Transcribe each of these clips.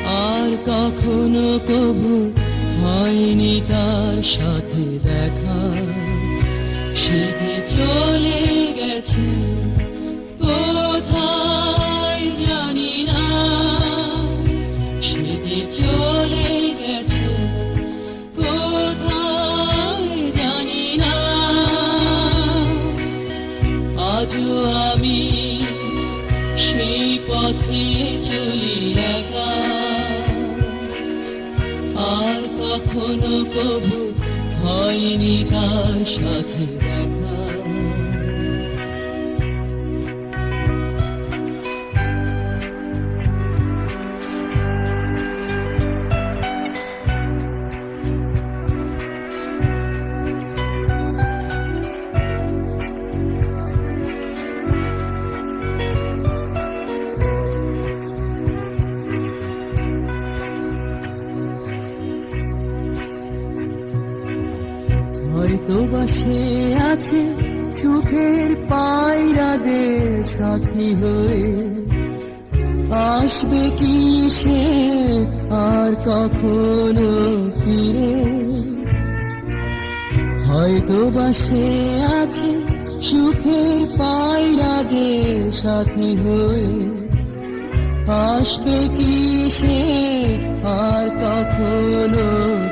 আর কখনো কবু হয়নি তার সাথে দেখা। সে যে চলে গেছে কোথায় জানি না, সে যে চলে গেছে কোথায় জানি না। আজও আমি সেই পথে চলি একা, আর কখনো কবু হয়নি তার সাথে দেখা। হয়তো বা সে আছে সুখের পায়রাদের সাথী হয়ে, আসবে কি সে আর কখনো ফিরে। হয়তো বা সে আছে সুখের পায়রাদের সাথী হয়ে, আসবে কি সে আর কখনো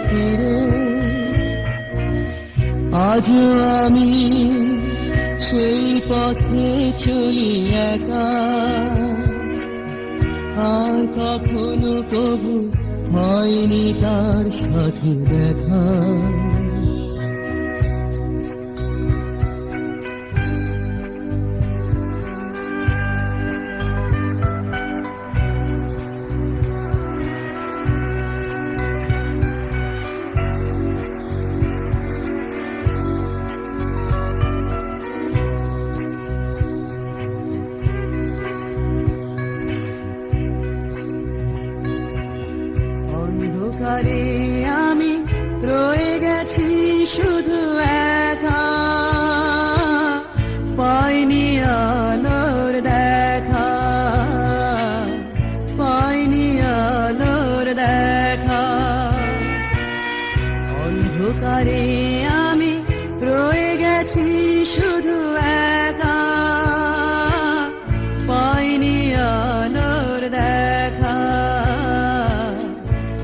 ফিরে। আজও আমি সেই পথে চলি একা, আর কখনো কবু হয়নি তার সাথে দেখা। অন্ধকারে আমি রয়ে গেছি শুধু একা, পাইনি আলোর দেখা, পাইনি আলোর দেখা। অন্ধকারে আমি রয়ে গেছি শুধু একা, পাইনি আলোর দেখা,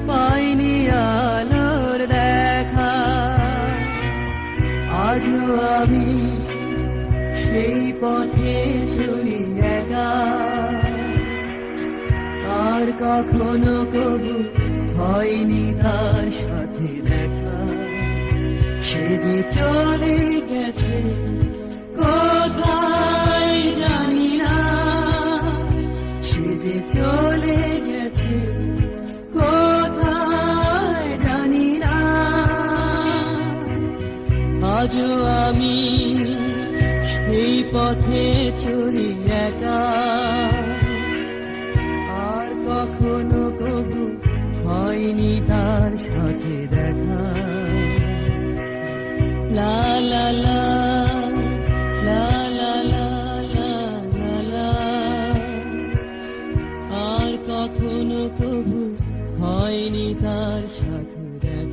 পাইনি আলোর দেখা। আজও আমি সেই পথে চলি একা, আর কখনো কবু হয়নি তার সাথে দেখা। সে যে চলে গেছে কোথায় জানি না, সে যে চলে গেছে কোথায় জানি না। আজও আমি সেই পথে চলি একা, আর কখনো কবু হয়নি তার সাথে দেখা। লা লা লা লা লা লা লা লা লা। আর কখনো কবু হয়নি তার সাথে দেখা।